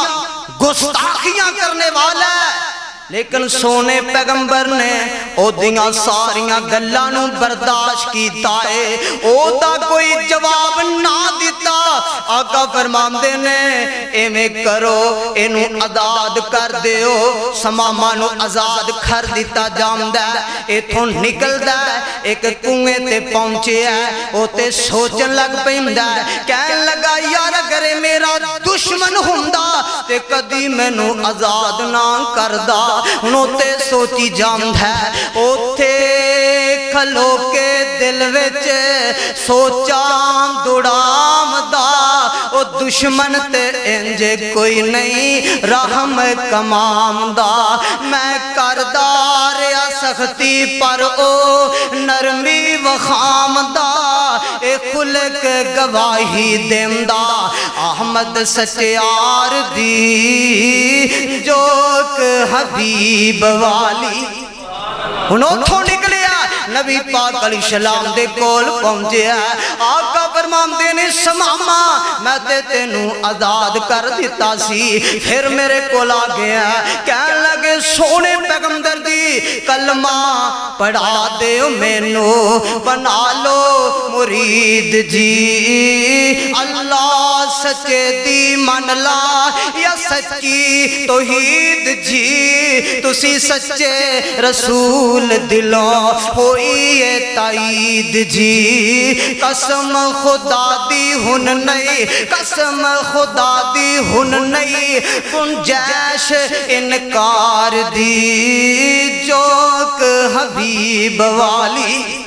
گستاخیاں کرنے والا ہے لیکن سونے پیغمبر نے او دیاں ساریاں گلانوں برداشت کیتا ہے او دا کوئی جواب نہ دیتا آقا فرمان دینے ایمیں کرو انہوں آزاد کر دیو سماما نو آزاد کر دیتا جامدہ ایتھوں نکل دا ایک کنویں تے پہنچے ہے او تے سوچن لگ پیندہ کہن لگا یار اگر میرا دشمن ہوندا تے کدی میں نو آزاد نہ کردہ انہوں تے سوچی جامد ہے اوتھے کھلو کے دل وچ سوچاں دوڑام دا او دشمن تے انجے کوئی نہیں رحم کمام دا میں کردار یا سختی پر او نرمی وخام دا اے خلق گواہی دیم دا احمد سچیار دی جوک حبیب والی انہوں تھو نکلیا نبی پاک علیہ السلام دے کول پہنچے ہے آقا فرمان دینے سماما میں تے تینوں آزاد کر دیتا سی پھر میرے کول آگیا کہنے لگے سونے پیغمبر دی کلمہ پڑھا دے مینو بنا لو مرید جی اللہ سچے دی من لا یا سچی توحید جی تسی سچے رسول دلوں ہوئی تائید جی قسم خدا دی ہن نہیں قسم خدا دی ہن نہیں گنجائش انکار دی جوک حبیب والی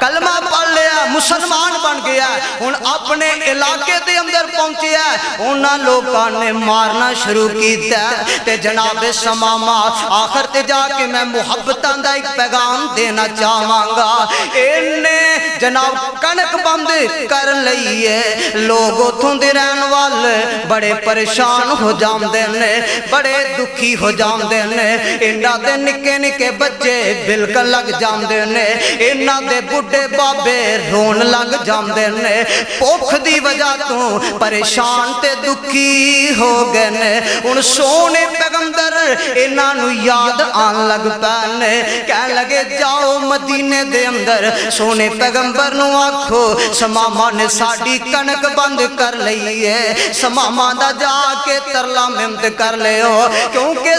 کلمہ پڑھ لیا مسلمان بن گیا ان اپنے علاقے دے اندر پہنچیا انہاں لوگاں نے مارنا شروع کیتا تے جناب سماما آخر تے جا کے میں محبتاں دا ایک پیغام دینا چاہواں گا انہیں جناب کنک بند کر لئیے لوگ اتھوں دے رہن والے بڑے پریشان ہو جام دینے بڑے دکھی ہو جام دینے انہاں دے نکے نکے بچے بلکل لگ جام دینے انہاں دے بڑھے بابے رون لگ جام دینے پوکھ دی وجہ تو پریشان تے دکھی ہو گئے ان سونے پیغمبر انہاں یاد آن لگ پہنے کہنے لگے جاؤ مدینے دے اندر سونے پیغمبر نو آکھو سماما نے ساڑی کنک بند کر لئیے سماما دا جا کے ترلا ممت کر لے ہو کیونکہ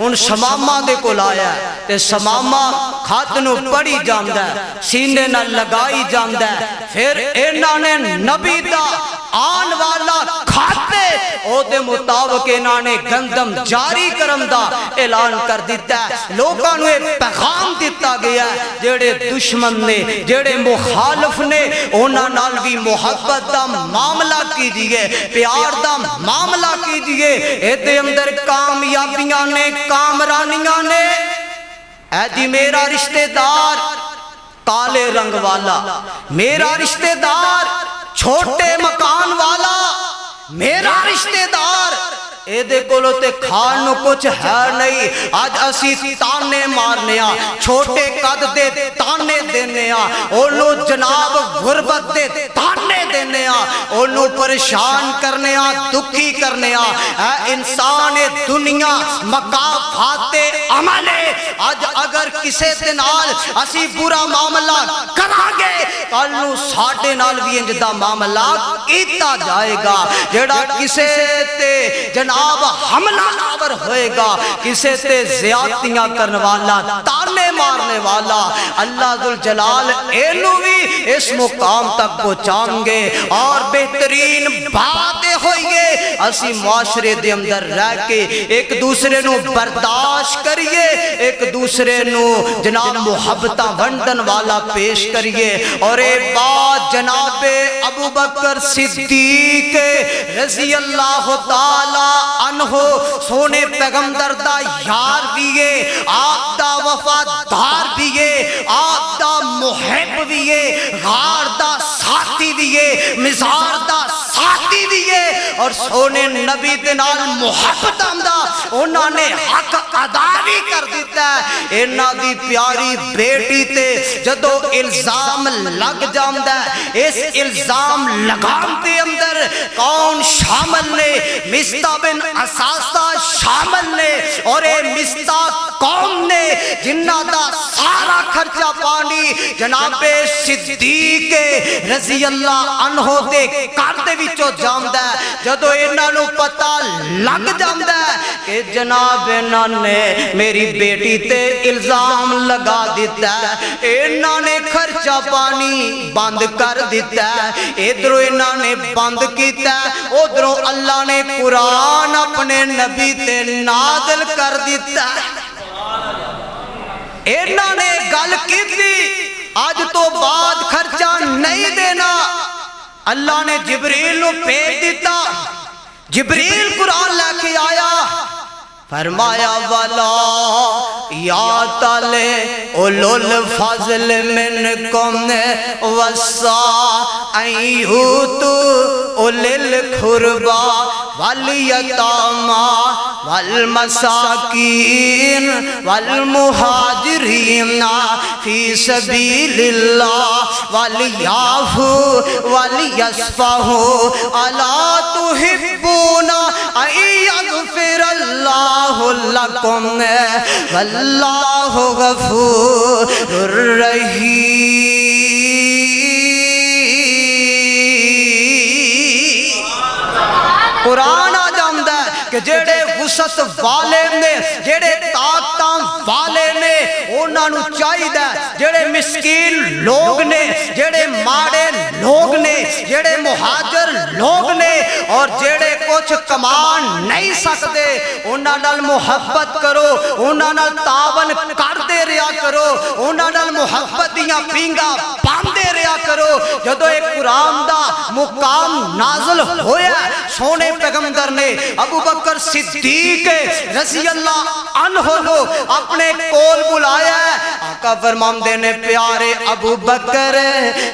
ہن شمامہ دے کول آیا تے شمامہ خط نو پڑھی جاندا ہے سینے نال لگائی جاندا ہے پھر انہاں نے نبی دا آن والا کھاتے او دے مطابق انہاں نے گندم جاری کرن دا اعلان کر دیتا ہے لوکاں نو پیغام دیتا گیا جڑے دشمن نے جڑے مخالف نے انہاں نال بھی محبت دا معاملہ کیجئے پیار دا معاملہ کیجئے اے دے اندر کامیابیاں نے کامرانیاں نے اے جی میرا رشتہ دار کالے رنگ والا میرا رشتہ دار چھوٹے مکان والا میرا رشتہ دار اے دے کولو تے کھان نو کچھ ہے نہیں آج اسی تانے مارنے چھوٹے قد دے تانے دینے اونو جناب غربت دے تانے دینے اونو پریشان کرنے دکھی کرنے اے انسان دنیا مقافات عمل آج اگر کسے تے نال اسی برا معاملہ کرانگے کلنو ساڑھے نال بھی انجدہ معاملہ کیتا جائے گا جڑا کسے تے جناب حملہ لاور ہوئے گا کسے تے زیادتیاں کرنے والا تانے مارنے والا اللہ ذوالجلال اینو بھی اس مقام تک پہنچائیں گے اور بہترین باتیں ہوئیں گے اسی معاشرے دے اندر رہ کے ایک دوسرے نو برداشت کریے ایک دوسرے نو جناب محبتہ ونڈن والا پیش کریے اور ایک بات جناب ابو بکر صدیق رضی اللہ تعالی عنہ سونے پیغمبر دا یار بھی ہے آپ دا وفادار بھی ہے آپ دا محب بھی ہے غار دا ساتھی بھی ہے مزار دا ساتھی بھی ہے اور سونے نبی دنال محبت آمدہ انہوں نے حق ادا بھی کر دیتا ہے انہاں دی پیاری بیٹی تے جدو الزام لگ جاندہ ہے اس الزام لگام دے اندر کون شامل نے مستہ بن اساسہ شامل نے اور اے مستہ قوم نے جنہ دا سارا خرچہ پانی جناب صدیق رضی اللہ عنہ دے کارتے وچو جاندہ ہے جدو انہاں نو پتہ لگ جاندہ ہے کہ جناب انہاں نے میری بیٹی تے الزام لگا دیتا ہے انہاں نے خرچہ پانی بند کر دیتا ہے ادھروں انہاں نے بند کیتا ہے ادھروں اللہ نے قرآن اپنے نبی تے نازل کر دیتا ہے انہاں نے گل کی تھی آج تو بعد خرچہ نہیں دینا اللہ نے جبریل نو بھیج دیتا جبریل قرآن لے کے آیا فرمایا والا یا تالے اولو الفضل منکم وسائیوتو اولی القربا والیتاما والمساکین والمہاجرین فی سبیل اللہ والیعفو والیصفحو الا تحبون ان یغفر اللہ لکم واللہ غفور الرحیم قرآن آ جاندہ ہے کہ جڑے وسط والے نے جڑے طاقتاں والے نے انہاں نو چاہیدا جڑے مسکین لوگ نے جڑے ماڑے لوگ نے جڑے مہاجر لوگ نے اور جڑے کچھ کمان نہیں سکتے انہاں نال محبت کرو انہاں نال تعاون کردے رہیا کرو انہاں نال محبت دیاں پینگا باندے رہیا کرو جدو ایک قرآن دا مقام نازل ہویا سونے پیغمبر نے ابو بکر صدیق رضی اللہ عنہ کو اپنے کول بلایا ہے آقا فرماندے نے پیارے ابو بکر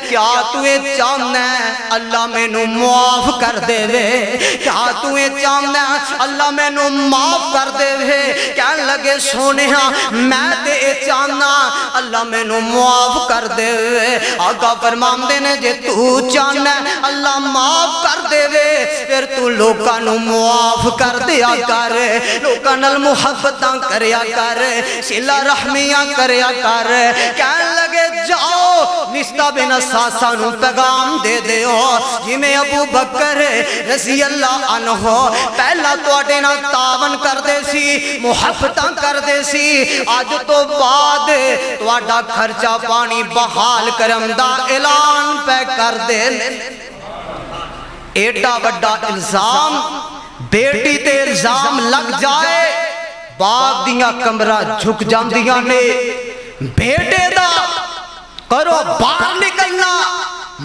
کیا تُویں چاہنا ہے اللہ میں نو معاف کر دے وے کیا تُویں چاہنا ہے اللہ میں نو معاف کر دے وے کہنے لگے سونے ہاں میں تے چاہنا اللہ میں نو معاف کر دے وے آقا فرماندے نے جے تو چاہنا ہے اللہ معاف کر دے وے پھر تو لوکاں نو معاف کر دیا کر لوکاں نال محبتاں کریا کر صلہ رحمیاں کریا کر کہنے لگے جاؤ نستا بن اساسا نو پیغام دے دیو جویں ابو بکر رضی اللہ عنہ پہلا تواڈے نال تعاون کردے سی محبتاں کردے سی اج تو بعد تواڈا خرچہ پانی بحال کرن دا اعلان پہ کر دے ایڈا بڑا الزام بیٹی تے الزام لگ جائے باپ دیاں کمرہ جھک جاندیاں نے بیٹے دا کرو باہر نکلنا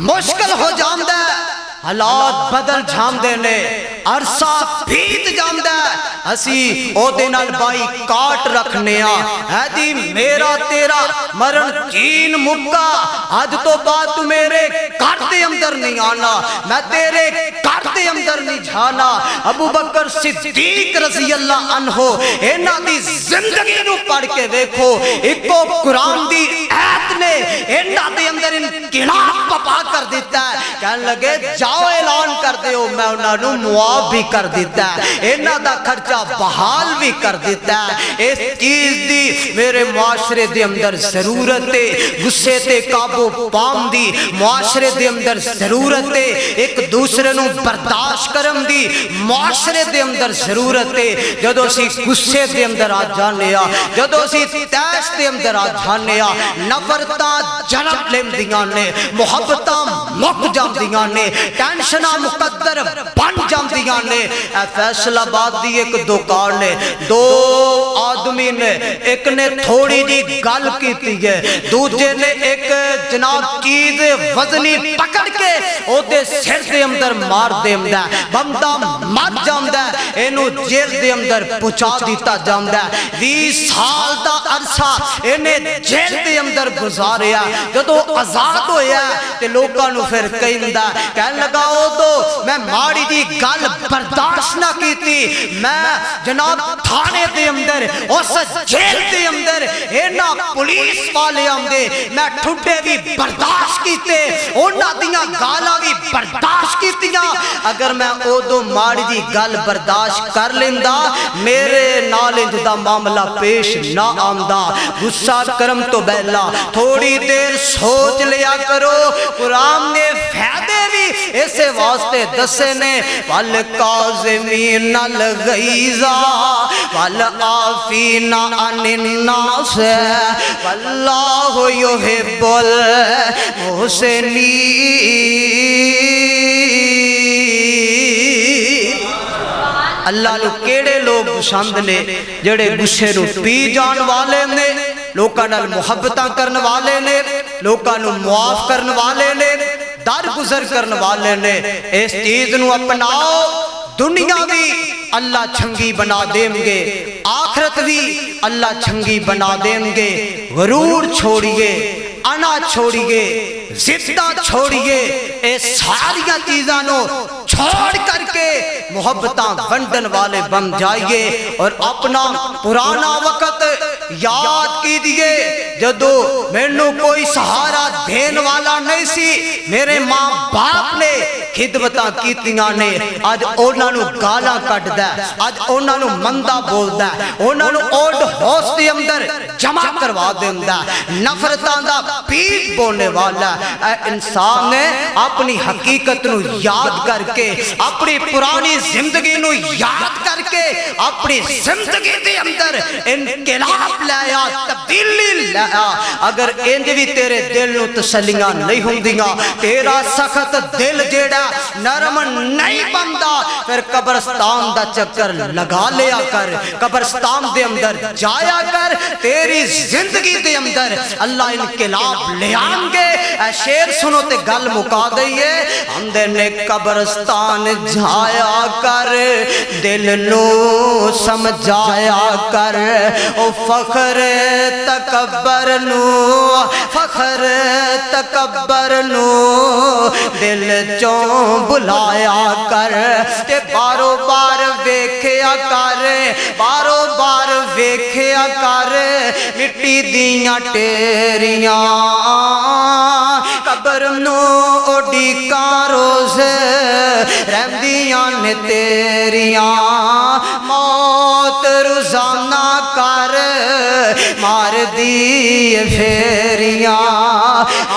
مشکل ہو جاندہ حالات بدل جاندے نے عرصہ بیت جاندہ اسی او دینال بائی کاٹ رکھنے ہے دی میرا تیرا مرن چین مکہ آج تو بات میرے کارتے اندر نہیں آنا میں تیرے کارتے اندر نہیں جھانا ابو بکر صدیق رضی اللہ عنہ اینا دی زندگی نو پڑھ کے دیکھو ایکو قرآن دی ایت نے اینا دی اندر انقلاب پپا کر دیتا ہے کہنے لگے جاؤ اعلان کر دے ہو میں انہوں نے معاف بھی کر دیتا ہے اینا دا خرچہ بحال بھی کر دیتا ہے اس چیز دی میرے معاشرے دے اندر ضرورت ہے غصے تے قابو پام دی معاشرے دے اندر ضرورت ہے ایک دوسرے نو برداشت کرم دی معاشرے دے اندر ضرورت ہے جدو سی غصے دے اندر آ جانے جدو سی تیش دے اندر آ جانے نفرتاں جنب لیم دیاں نے محبتاں مک جام دیاں نے ٹینشناں مقدر بن جام دیاں نے اے فیصلہ بات دی ایک دکان نے دو آدمی نے ایک نے تھوڑی جی گل کیتی ہے دوجے نے ایک جناب چیز وزنی پکڑ کے او دے سر دے اندر مار دے امدہ بمدہ مر جامدہ اینو جیل دے اندر پچا دیتا جامدہ 20 سال دا عرصہ انہیں جیل دے اندر گزاریا جدو آزاد ہویا تے لوگاں نو پھر کہندہ کہنے لگا او تو میں ماڑی دی گل برداشت نہ کیتی میں جناب تھانے دے اندر اس جیل دے اندر اینا پولیس والے آمدے میں ٹھوٹے بھی برداشت کیتے اونا دیاں گالا بھی برداشت کیتیاں اگر میں او دو ماڑی دی گل برداشت کر لیندہ میرے نالنج دا معاملہ پیش نہ آمدہ غصہ کرم تو بیلا تھوڑی دیر سوچ لیا کرو قرآن نے فیدے بھی اسے واسطے دسے نے وَالْقَاظِمِينَ الْغَيْظَ وَالْعَافِينَ عَنِ النَّاسِ وَاللَّهُ يُحِبُّ الْمُحْسِنِينَ اللہ نو کیڑے لوگ پسند نے جڑے غصے نو پی جان والے نے لوکاں نال محبتاں کرن والے نے لوکاں نو معاف کرن والے نے در گزر کرن والے نے اس چیز نو اپناؤ دنیا بھی اللہ چھنگی بنا دیں گے آخرت بھی اللہ چھنگی بنا دیں گے غرور چھوڑیے انا چھوڑیے زدہ چھوڑیے اے ساریاں چیزانوں چھوڑ کر کے محبتاں ونڈن والے بن جائیے اور اپنا پرانا وقت یاد کی دیئے جدو میں کوئی سہارا دین والا نہیں سی میرے ماں باپ نے خدمتاں کیتیاں نے آج اونا نو گالا کٹ دا آج اونا نو مندہ بول دا اونا نو اوڈ ہوس دے اندر جمع کروا دے دا نفرتان دا پیٹ بولنے والا اے انسان نے اپنی حقیقت نو یاد کر کے اپنی پرانی زندگی نو یاد کر کے اپنی زندگی دے اندر انقلاب لیا تبدیلی لیا اگر انج بھی تیرے دل نو تسلیاں نہیں ہوں دیاں تیرا سخت دل جیڑا نرم نہیں بندہ پھر قبرستان دا چکر لگا لیا کر قبرستان دے اندر جایا کر تیری زندگی دے اندر اللہ انقلاب لے آنگے اے شیر سنو تے گل مکا دئیے ہم دے نے قبرستان جایا کر دل نو سمجھایا کر او فخر تکبر نو فخر تکبر نو دل چوں بلایا کر تے بارو بار ویکھیا کر بارو بار ویکھیا کر مٹی دیاں ٹیریاں قبر نو اوڈی کاروز رہندیاں نے تیریاں موت روزانہ کر مار دی پھیریاں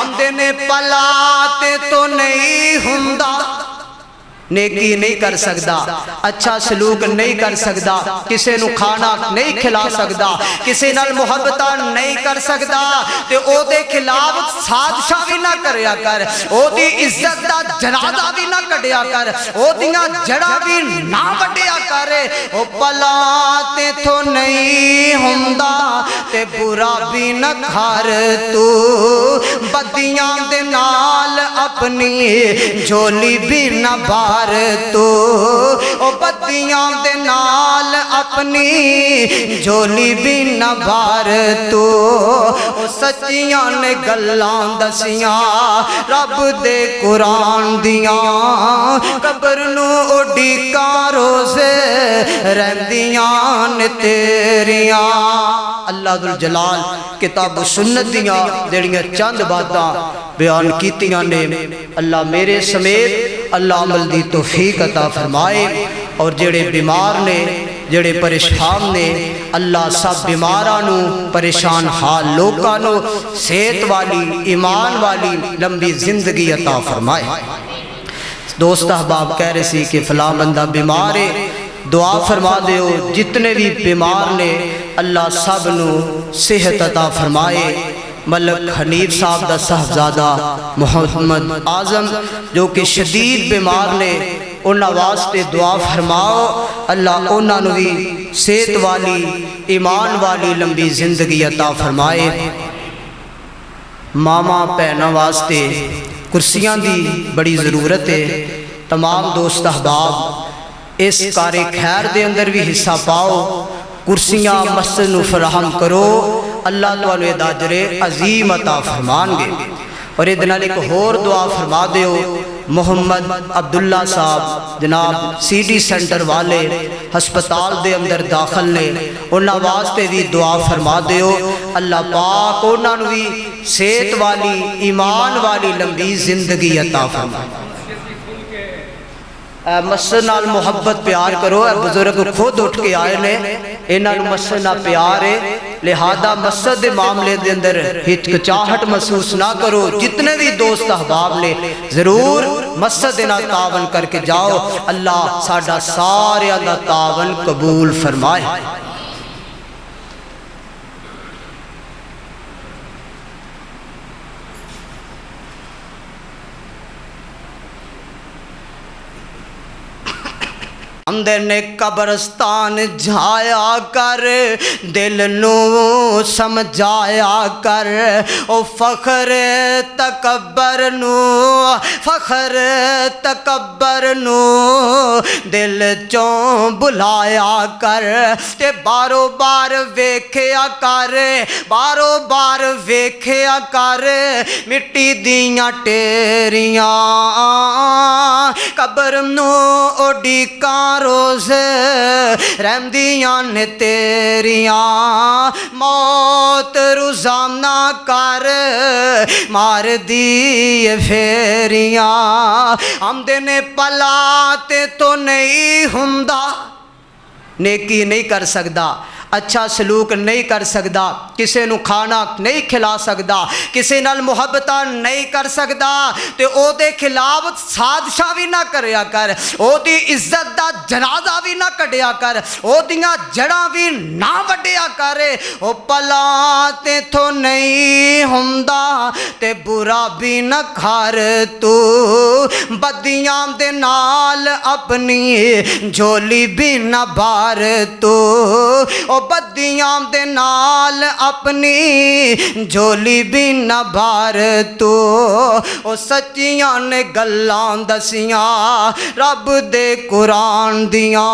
آندے نے پلا تے تو نہیں ہوندا نیکی نہیں کر سکدا اچھا سلوک نہیں کر سکدا کسے نو کھانا نہیں کھلا سکدا کسے نال محبتہ نہیں کر سکدا تے او دے خلاف سازشاں بھی نہ کریا کر او دی عزت دا جنازہ بھی نہ کڈیا کر او دیاں جڑاں بھی نہ وڈیا کر او پلا تے تو نہیں ہوندا تے برا بھی نہ کھار تو بدیاں دے نال اپنی جھولی بھی نہ بار تو او بدیاں دے نال اپنی جھولی بھی نہ بھار تو او سچیاں نے گلاں دسیاں رب دے قرآن دیاں قبر نو اڈیکاں روزے رہندیاں نے تیریاں اللہ ذوالجلال کتاب و سنت دیاں جڑیاں چند باتاں بیان کیتیاں نے اللہ میرے سمیت اللہ عمل دی توفیق عطا فرمائے اور جڑے بیمار نے جڑے پریشان نے اللہ سب بیمارانو پریشان حال لوکانو صحت والی ایمان والی لمبی زندگی عطا فرمائے دوست احباب کہہ رہے سی کہ فلاں بندہ بیمار ہے دعا فرما دیو جتنے بھی بیمار نے اللہ سب نو صحت عطا فرمائے ملک حنیف صاحب دا صاحبزادہ محمد اعظم جو کہ شدید بیمار نے انہاں واسطے دعا فرماؤ اللہ انہاں نو بھی صحت والی ایمان والی لمبی زندگی عطا فرمائے ماما بہناں واسطے کرسیاں دی بڑی ضرورت ہے تمام دوست احباب اس کار خیر دے اندر بھی حصہ پاؤ کرسیاں مسجد نو فراہم کرو اللہ تعالی دا اجر عظیم عطا فرمان گے اور یہ دنال ایک اور دعا فرما دیو محمد عبداللہ صاحب جناب سی ڈی سینٹر والے ہسپتال دے اندر داخل نے انہاں واسطے بھی دعا فرما دیو اللہ پاک انہاں نو بھی صحت والی ایمان والی لمبی زندگی عطا فرمائے مسجد نال محبت پیار کرو بزرگ خود اٹھ کے آئے نے انہاں نو مسجد نال پیار ہے لہذا مسجد دے معاملے دے اندر ہچکچاہٹ محسوس نہ کرو جتنے بھی دوست احباب نے ضرور مسجد نال تعاون کر کے جاؤ اللہ ساڈا سارے دا تعاون قبول فرمائے اندر نے قبرستان جھایا کر دل نو سمجھایا کر او فخر تکبر نو دل چوں بلایا کر تے بارو بار ویکھیا کر مٹی دیاں ٹیریاں قبر نو اڈیکاں روز رہندیاں نے تیریاں موت روزانہ کر مار دی پھیریاں آمدے نے پلا تے تو نہیں ہوندا نیکی نہیں کر سکدا اچھا سلوک نہیں کر سکدا کسے نو کھانا نہیں کھلا سکدا کسے نال محبتہ نہیں کر سکدا تے او دے خلاف سازشاں بھی نہ کریا کر او دی عزت دا جنازہ بھی نہ کڈیا کر او دیاں جڑاں بھی نہ وڈیا کر او پلا تے تو نہیں ہوندا تے برا بھی نہ کھار تو بدیاں دے نال اپنی جھولی بھی نہ بھار تو او بدیاں دے نال اپنی جھولی بھی نہ بھار تو او سچیاں نے گلاں دسیاں رب دے قرآن دیاں